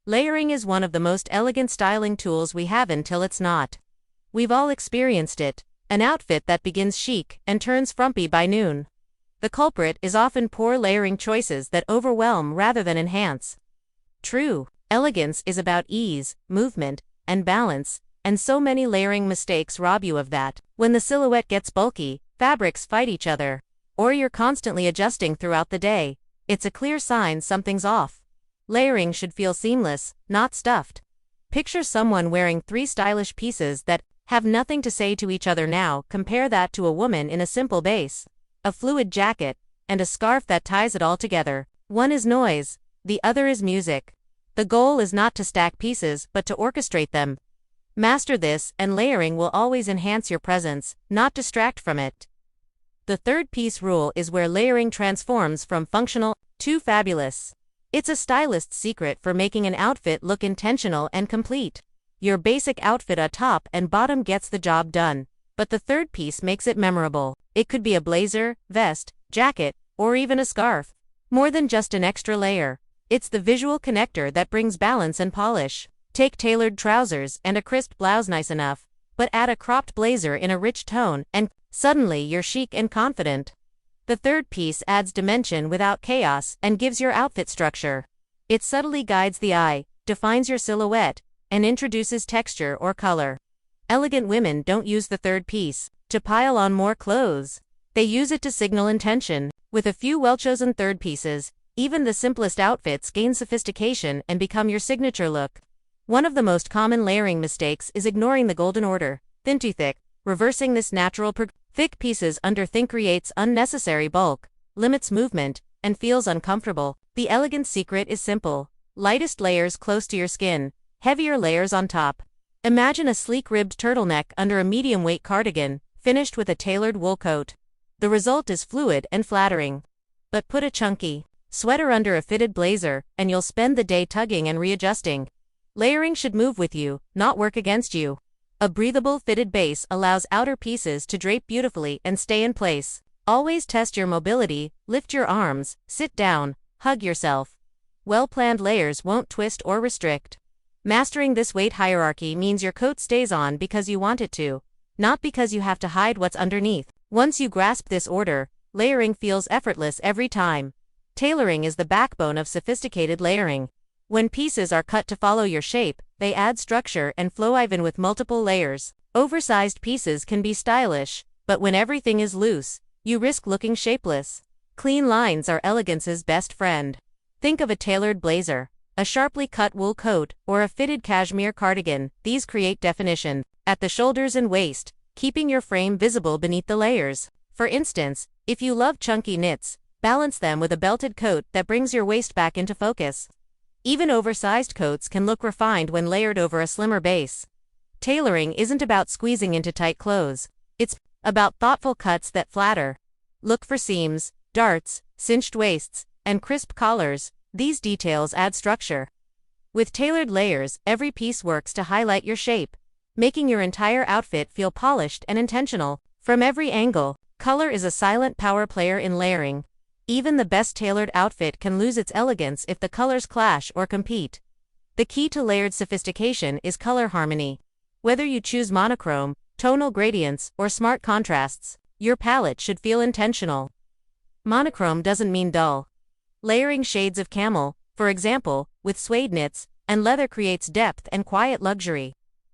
Layering is one of the most elegant styling tools we have until it's not. We've all experienced it, an outfit that begins chic and turns frumpy by noon. The culprit is often poor layering choices that overwhelm rather than enhance. True, elegance is about ease, movement, and balance, and so many layering mistakes rob you of that. When the silhouette gets bulky, fabrics fight each other, or you're constantly adjusting throughout the day, it's a clear sign something's off. Layering should feel seamless, not stuffed. Picture someone wearing 3 stylish pieces that have nothing to say to each other. Now compare that to a woman in a simple base, a fluid jacket, and a scarf that ties it all together. One is noise, the other is music. The goal is not to stack pieces but to orchestrate them. Master this, and layering will always enhance your presence, not distract from it. The third piece rule is where layering transforms from functional to fabulous. It's a stylist's secret for making an outfit look intentional and complete. Your basic outfit top and bottom gets the job done, but the third piece makes it memorable. It could be a blazer, vest, jacket, or even a scarf. More than just an extra layer, it's the visual connector that brings balance and polish. Take tailored trousers and a crisp blouse, nice enough, but add a cropped blazer in a rich tone, and suddenly you're chic and confident. The third piece adds dimension without chaos and gives your outfit structure. It subtly guides the eye, defines your silhouette, and introduces texture or color. Elegant women don't use the third piece to pile on more clothes. They use it to signal intention. With a few well-chosen third pieces, even the simplest outfits gain sophistication and become your signature look. One of the most common layering mistakes is ignoring the golden order, thin to thick. Reversing this natural thick pieces under thin creates unnecessary bulk, limits movement, and feels uncomfortable. The elegant secret is simple: lightest layers close to your skin, heavier layers on top. Imagine a sleek ribbed turtleneck under a medium-weight cardigan, finished with a tailored wool coat. The result is fluid and flattering. But put a chunky sweater under a fitted blazer, and you'll spend the day tugging and readjusting. Layering should move with you, not work against you. A breathable fitted base allows outer pieces to drape beautifully and stay in place. Always test your mobility, lift your arms, sit down, hug yourself. Well-planned layers won't twist or restrict. Mastering this weight hierarchy means your coat stays on because you want it to, not because you have to hide what's underneath. Once you grasp this order, layering feels effortless every time. Tailoring is the backbone of sophisticated layering. When pieces are cut to follow your shape, they add structure and flow. Even with multiple layers, oversized pieces can be stylish, but when everything is loose, you risk looking shapeless. Clean lines are elegance's best friend. Think of a tailored blazer, a sharply cut wool coat, or a fitted cashmere cardigan. These create definition at the shoulders and waist, keeping your frame visible beneath the layers. For instance, if you love chunky knits, balance them with a belted coat that brings your waist back into focus. Even oversized coats can look refined when layered over a slimmer base. Tailoring isn't about squeezing into tight clothes. It's about thoughtful cuts that flatter. Look for seams, darts, cinched waists, and crisp collars. These details add structure. With tailored layers, every piece works to highlight your shape, making your entire outfit feel polished and intentional. From every angle, color is a silent power player in layering. Even the best tailored outfit can lose its elegance if the colors clash or compete. The key to layered sophistication is color harmony. Whether you choose monochrome, tonal gradients, or smart contrasts, your palette should feel intentional. Monochrome doesn't mean dull. Layering shades of camel, for example, with suede knits and leather creates depth and quiet luxury.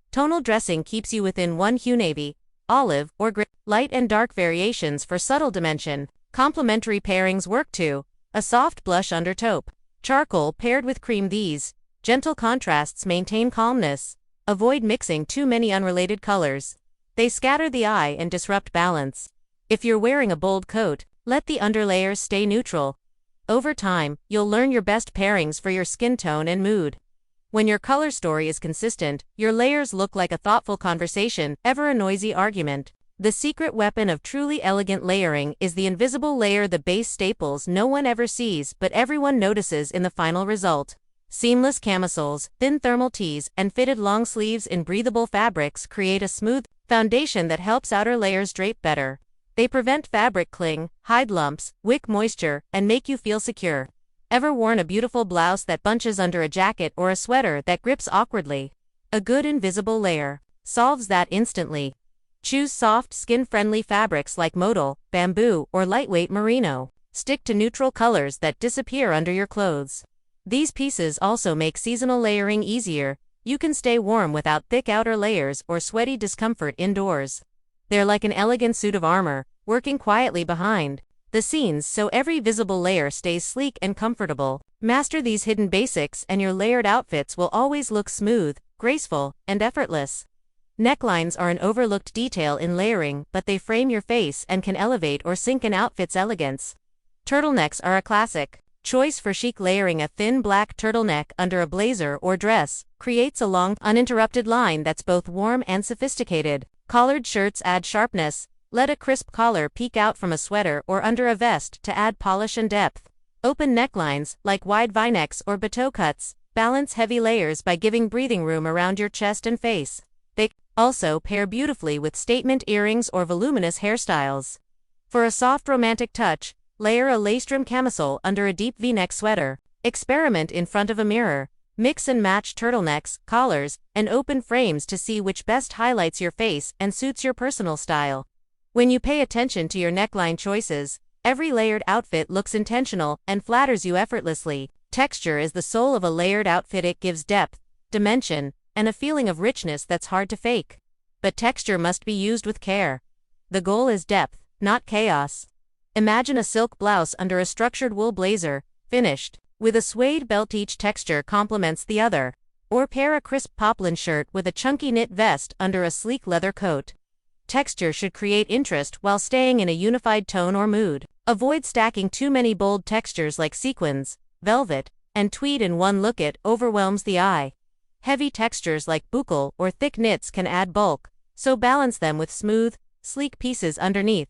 Tonal dressing keeps you within one hue: navy, olive, or gray. Light and dark variations for subtle dimension. Complementary pairings work too. A soft blush under taupe, charcoal paired with cream. These gentle contrasts maintain calmness. Avoid mixing too many unrelated colors. They scatter the eye and disrupt balance. If you're wearing a bold coat, let the underlayers stay neutral. Over time, you'll learn your best pairings for your skin tone and mood. When your color story is consistent, your layers look like a thoughtful conversation, ever a noisy argument. The secret weapon of truly elegant layering is the invisible layer, the base staples no one ever sees but everyone notices in the final result. Seamless camisoles, thin thermal tees, and fitted long sleeves in breathable fabrics create a smooth foundation that helps outer layers drape better. They prevent fabric cling, hide lumps, wick moisture, and make you feel secure. Ever worn a beautiful blouse that bunches under a jacket or a sweater that grips awkwardly? A good invisible layer solves that instantly. Choose soft, skin-friendly fabrics like modal, bamboo, or lightweight merino. Stick to neutral colors that disappear under your clothes. These pieces also make seasonal layering easier. You can stay warm without thick outer layers or sweaty discomfort indoors. They're like an elegant suit of armor, working quietly behind the scenes so every visible layer stays sleek and comfortable. Master these hidden basics and your layered outfits will always look smooth, graceful, and effortless. Necklines are an overlooked detail in layering, but they frame your face and can elevate or sink an outfit's elegance. Turtlenecks are a classic choice for chic. Layering a thin black turtleneck under a blazer or dress creates a long, uninterrupted line that's both warm and sophisticated. Collared shirts add sharpness. Let a crisp collar peek out from a sweater or under a vest to add polish and depth. Open necklines, like wide V-necks or bateau cuts, balance heavy layers by giving breathing room around your chest and face. They also pair beautifully with statement earrings or voluminous hairstyles. For a soft romantic touch, layer a lace-trim camisole under a deep V-neck sweater. Experiment in front of a mirror. Mix and match turtlenecks, collars, and open frames to see which best highlights your face and suits your personal style. When you pay attention to your neckline choices, every layered outfit looks intentional and flatters you effortlessly. Texture is the soul of a layered outfit. It gives depth, dimension, and a feeling of richness that's hard to fake. But texture must be used with care. The goal is depth, not chaos. Imagine a silk blouse under a structured wool blazer, finished with a suede belt. Each texture complements the other. Or pair a crisp poplin shirt with a chunky knit vest under a sleek leather coat. Texture should create interest while staying in a unified tone or mood. Avoid stacking too many bold textures like sequins, velvet, and tweed in one look. It overwhelms the eye. Heavy textures like boucle or thick knits can add bulk, so balance them with smooth, sleek pieces underneath.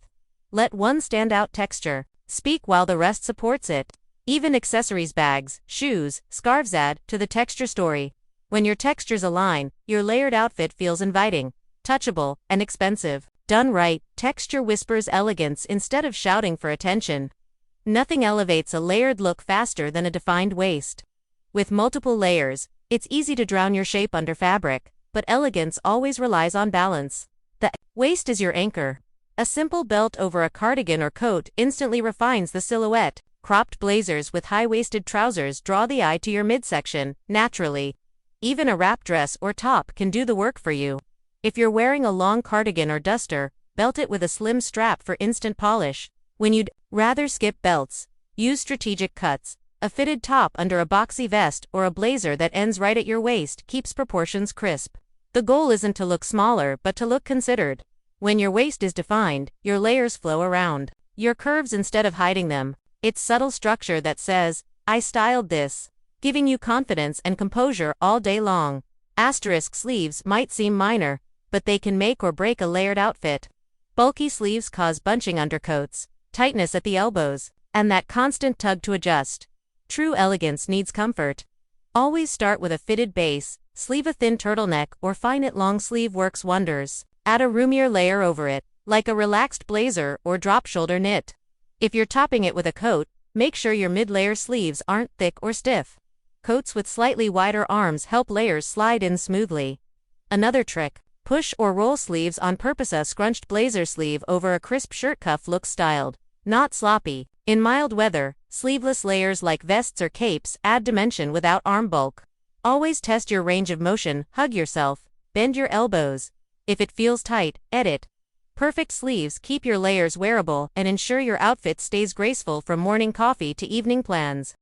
Let one standout texture speak while the rest supports it. Even accessories, bags, shoes, scarves add to the texture story. When your textures align, your layered outfit feels inviting, touchable, and expensive. Done right, texture whispers elegance instead of shouting for attention. Nothing elevates a layered look faster than a defined waist. With multiple layers, it's easy to drown your shape under fabric, but elegance always relies on balance. The waist is your anchor. A simple belt over a cardigan or coat instantly refines the silhouette. Cropped blazers with high-waisted trousers draw the eye to your midsection, naturally. Even a wrap dress or top can do the work for you. If you're wearing a long cardigan or duster, belt it with a slim strap for instant polish. When you'd rather skip belts, use strategic cuts. A fitted top under a boxy vest or a blazer that ends right at your waist keeps proportions crisp. The goal isn't to look smaller but to look considered. When your waist is defined, your layers flow around your curves instead of hiding them. It's subtle structure that says, "I styled this," giving you confidence and composure all day long. Asterisk sleeves might seem minor, but they can make or break a layered outfit. Bulky sleeves cause bunching undercoats, tightness at the elbows, and that constant tug to adjust. True elegance needs comfort. Always start with a fitted base. Sleeve a thin turtleneck or fine knit long sleeve works wonders. Add a roomier layer over it, like a relaxed blazer or drop shoulder knit. If you're topping it with a coat, make sure your mid-layer sleeves aren't thick or stiff. Coats with slightly wider arms help layers slide in smoothly. Another trick, push or roll sleeves on purpose. A scrunched blazer sleeve over a crisp shirt cuff looks styled, not sloppy. In mild weather, sleeveless layers like vests or capes add dimension without arm bulk. Always test your range of motion. Hug yourself, bend your elbows. If it feels tight, edit. Perfect sleeves keep your layers wearable and ensure your outfit stays graceful from morning coffee to evening plans.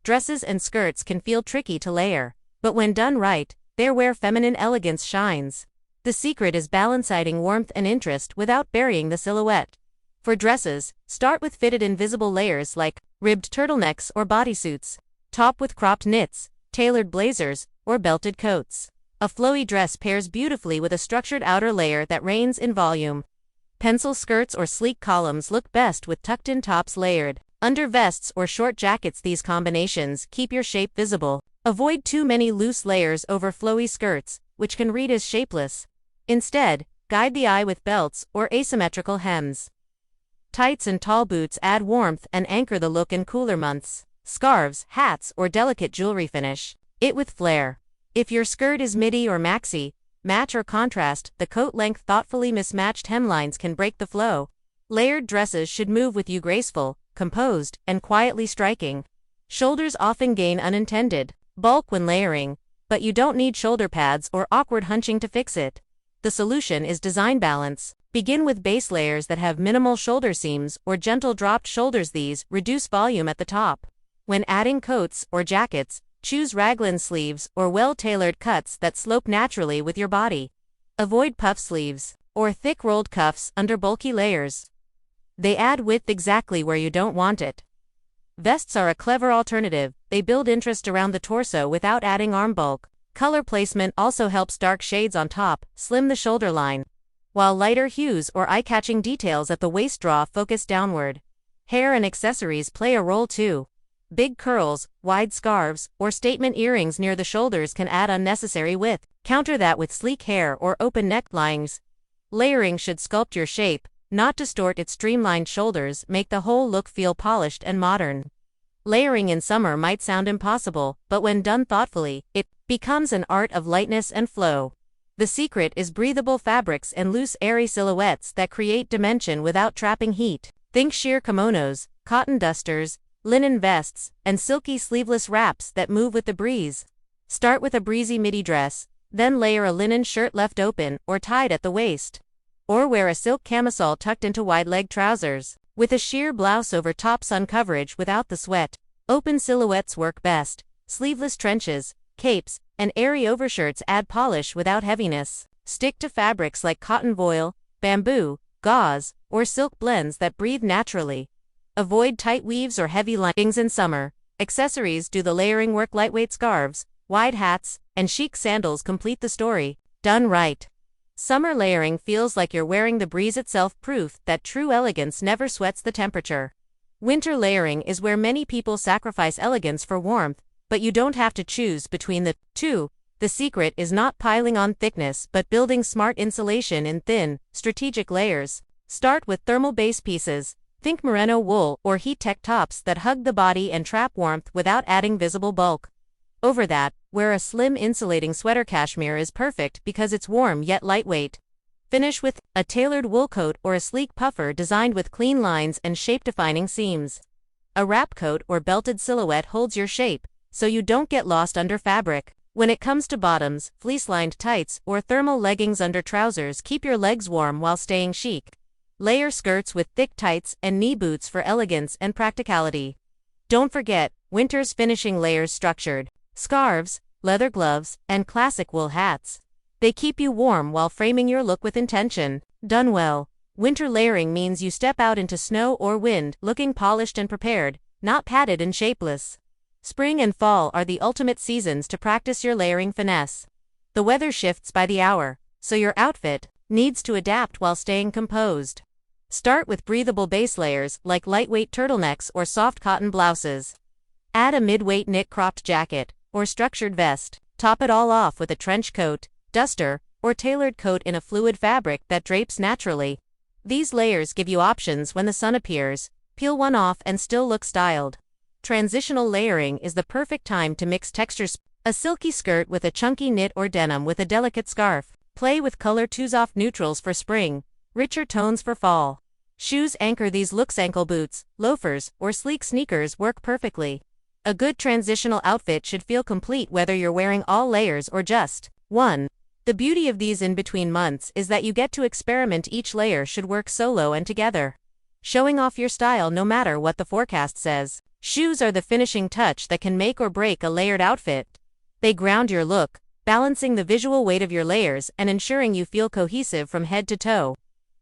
Dresses and skirts can feel tricky to layer, but when done right, they're where feminine elegance shines. The secret is balancing warmth and interest without burying the silhouette. For dresses, start with fitted invisible layers like ribbed turtlenecks or bodysuits. Top with cropped knits, tailored blazers, or belted coats. A flowy dress pairs beautifully with a structured outer layer that reigns in volume. Pencil skirts or sleek columns look best with tucked-in tops layered under vests or short jackets. These combinations keep your shape visible. Avoid too many loose layers over flowy skirts, which can read as shapeless. Instead, guide the eye with belts or asymmetrical hems. Tights and tall boots add warmth and anchor the look in cooler months. scarves, hats, or delicate jewelry finish it with flair. If your skirt is midi or maxi, match or contrast the coat length. Thoughtfully mismatched hemlines can break the flow. Layered dresses should move with you, graceful, composed, and quietly striking. Shoulders often gain unintended bulk when layering, but you don't need shoulder pads or awkward hunching to fix it. The solution is design balance. Begin with base layers that have minimal shoulder seams or gentle dropped shoulders. These reduce volume at the top. When adding coats or jackets, choose raglan sleeves or well-tailored cuts that slope naturally with your body. Avoid puff sleeves or thick rolled cuffs under bulky layers. They add width exactly where you don't want it. Vests are a clever alternative. They build interest around the torso without adding arm bulk. Color placement also helps. Dark shades on top slim the shoulder line, while lighter hues or eye-catching details at the waist draw focus downward. Hair and accessories play a role too. Big curls, wide scarves, or statement earrings near the shoulders can add unnecessary width. Counter that with sleek hair or open necklines. Layering should sculpt your shape, not distort its streamlined shoulders. Make the whole look feel polished and modern. Layering in summer might sound impossible, but when done thoughtfully, it becomes an art of lightness and flow. The secret is breathable fabrics and loose, airy silhouettes that create dimension without trapping heat. Think sheer kimonos, cotton dusters, linen vests, and silky sleeveless wraps that move with the breeze. Start with a breezy midi dress, then layer a linen shirt left open or tied at the waist. Or wear a silk camisole tucked into wide-leg trousers, with a sheer blouse over top. Sun coverage without the sweat. Open silhouettes work best. Sleeveless trenches, capes, and airy overshirts add polish without heaviness. Stick to fabrics like cotton voile, bamboo, gauze, or silk blends that breathe naturally. Avoid tight weaves or heavy linings in summer. Accessories do the layering work. Lightweight scarves, wide hats, and chic sandals complete the story, done right. Summer layering feels like you're wearing the breeze itself, proof that true elegance never sweats the temperature. Winter layering is where many people sacrifice elegance for warmth, but you don't have to choose between the two. The secret is not piling on thickness but building smart insulation in thin, strategic layers. Start with thermal base pieces. Think merino wool or heat-tech tops that hug the body and trap warmth without adding visible bulk. Over that, wear a slim insulating sweater. Cashmere is perfect because it's warm yet lightweight. Finish with a tailored wool coat or a sleek puffer designed with clean lines and shape-defining seams. A wrap coat or belted silhouette holds your shape, so you don't get lost under fabric. When it comes to bottoms, fleece-lined tights or thermal leggings under trousers keep your legs warm while staying chic. Layer skirts with thick tights and knee boots for elegance and practicality. Don't forget, winter's finishing layers: structured scarves, leather gloves, and classic wool hats. They keep you warm while framing your look with intention. Done well, winter layering means you step out into snow or wind looking polished and prepared, not padded and shapeless. Spring and fall are the ultimate seasons to practice your layering finesse. The weather shifts by the hour, so your outfit needs to adapt while staying composed. Start with breathable base layers like lightweight turtlenecks or soft cotton blouses. Add a mid-weight knit cropped jacket or structured vest. Top it all off with a trench coat, duster, or tailored coat in a fluid fabric that drapes naturally. These layers give you options when the sun appears. Peel one off and still look styled. Transitional layering is the perfect time to mix textures. A silky skirt with a chunky knit or denim with a delicate scarf. Play with color. Choose off neutrals for spring, richer tones for fall. Shoes anchor these looks. Ankle boots, loafers, or sleek sneakers work perfectly. A good transitional outfit should feel complete whether you're wearing all layers or just one. The beauty of these in-between months is that you get to experiment. Each layer should work solo and together, showing off your style no matter what the forecast says. Shoes are the finishing touch that can make or break a layered outfit. They ground your look, balancing the visual weight of your layers and ensuring you feel cohesive from head to toe.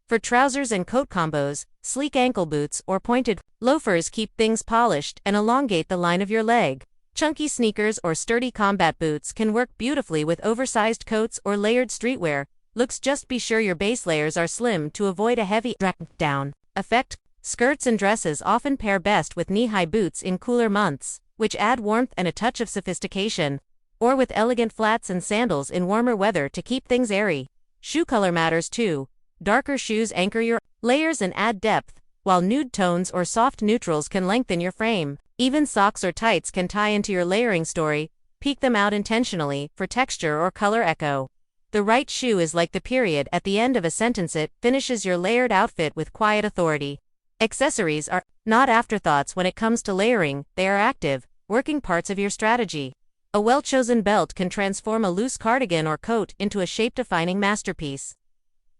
For trousers and coat combos, sleek ankle boots or pointed loafers keep things polished and elongate the line of your leg. Chunky sneakers or sturdy combat boots can work beautifully with oversized coats or layered streetwear looks. Just be sure your base layers are slim to avoid a heavy down effect. Skirts and dresses often pair best with knee-high boots in cooler months, which add warmth and a touch of sophistication, or with elegant flats and sandals in warmer weather to keep things airy. Shoe color matters too. Darker shoes anchor your layers and add depth, while nude tones or soft neutrals can lengthen your frame. Even socks or tights can tie into your layering story. Peek them out intentionally for texture or color echo. The right shoe is like the period at the end of a sentence. It finishes your layered outfit with quiet authority. Accessories are not afterthoughts when it comes to layering, they are active, working parts of your strategy. A well-chosen belt can transform a loose cardigan or coat into a shape-defining masterpiece.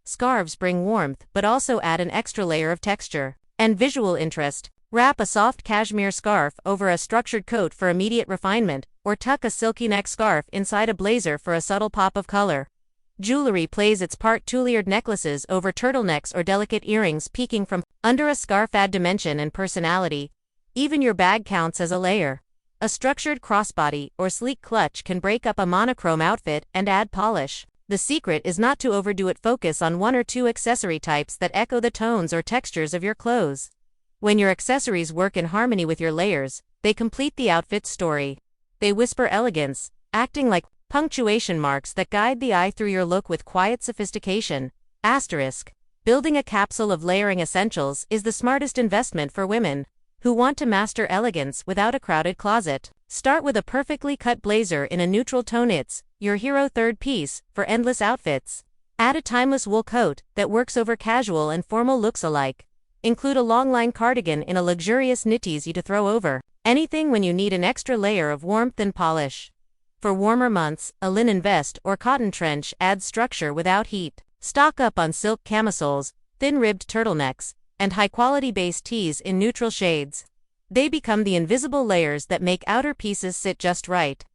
Scarves bring warmth but also add an extra layer of texture and visual interest. Wrap a soft cashmere scarf over a structured coat for immediate refinement, or tuck a silky neck scarf inside a blazer for a subtle pop of color. Jewelry plays its part. Two-layered necklaces over turtlenecks or delicate earrings peeking from under a scarf add dimension and personality. Even your bag counts as a layer. A structured crossbody or sleek clutch can break up a monochrome outfit and add polish. The secret is not to overdo it. Focus on one or two accessory types that echo the tones or textures of your clothes. When your accessories work in harmony with your layers, they complete the outfit story. They whisper elegance, acting like punctuation marks that guide the eye through your look with quiet sophistication. Asterisk. Building a capsule of layering essentials is the smartest investment for women who want to master elegance without a crowded closet. Start with a perfectly cut blazer in a neutral tone. It's your hero third piece for endless outfits. Add a timeless wool coat that works over casual and formal looks alike. Include a long-line cardigan in a luxurious knit easy to throw over anything when you need an extra layer of warmth and polish. For warmer months, a linen vest or cotton trench adds structure without heat. Stock up on silk camisoles, thin-ribbed turtlenecks, and high-quality base tees in neutral shades. They become the invisible layers that make outer pieces sit just right.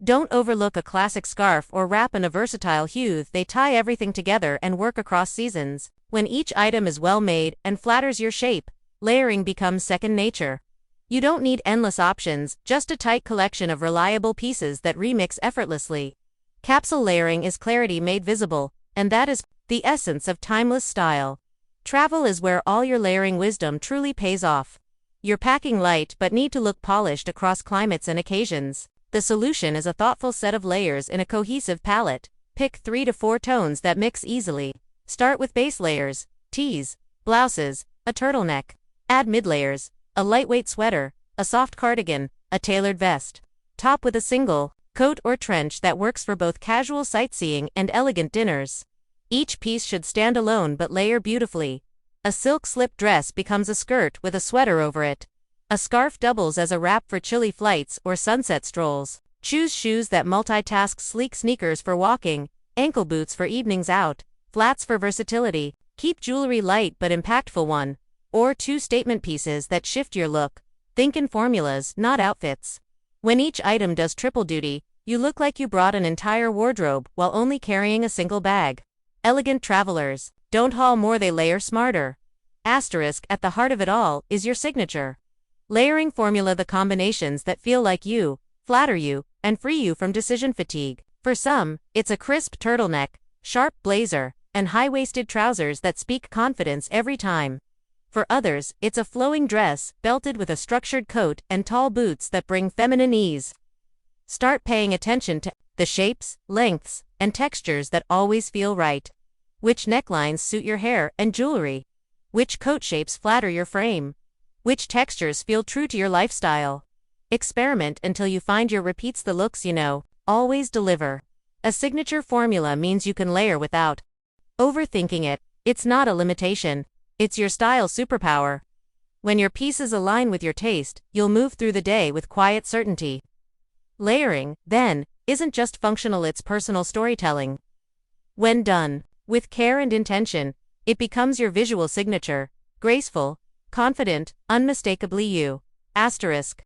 Don't overlook a classic scarf or wrap in a versatile hue. They tie everything together and work across seasons. When each item is well made and flatters your shape, layering becomes second nature. You don't need endless options, just a tight collection of reliable pieces that remix effortlessly. Capsule layering is clarity made visible, and that is the essence of timeless style. Travel is where all your layering wisdom truly pays off. You're packing light but need to look polished across climates and occasions. The solution is a thoughtful set of layers in a cohesive palette. Pick 3 to 4 tones that mix easily. Start with base layers, tees, blouses, a turtleneck. Add mid-layers, a lightweight sweater, a soft cardigan, a tailored vest. Top with a single coat or trench that works for both casual sightseeing and elegant dinners. Each piece should stand alone but layer beautifully. A silk slip dress becomes a skirt with a sweater over it. A scarf doubles as a wrap for chilly flights or sunset strolls. Choose shoes that multitask: sleek sneakers for walking, ankle boots for evenings out, flats for versatility. Keep jewelry light but impactful. 1 or 2 statement pieces that shift your look. Think in formulas, not outfits. When each item does triple duty, you look like you brought an entire wardrobe while only carrying a single bag. Elegant travelers don't haul more, they layer smarter. Asterisk. At the heart of it all is your signature layering formula, the combinations that feel like you, flatter you, and free you from decision fatigue. For some, it's a crisp turtleneck, sharp blazer, and high-waisted trousers that speak confidence every time. For others, it's a flowing dress, belted with a structured coat and tall boots that bring feminine ease. Start paying attention to the shapes, lengths, and textures that always feel right. Which necklines suit your hair and jewelry? Which coat shapes flatter your frame? Which textures feel true to your lifestyle? Experiment until you find your repeats. The looks you know always deliver. A signature formula means you can layer without overthinking it. It's not a limitation, it's your style superpower. When your pieces align with your taste, you'll move through the day with quiet certainty. Layering, then, isn't just functional, it's personal storytelling. When done with care and intention, it becomes your visual signature, graceful, confident, unmistakably you. Asterisk.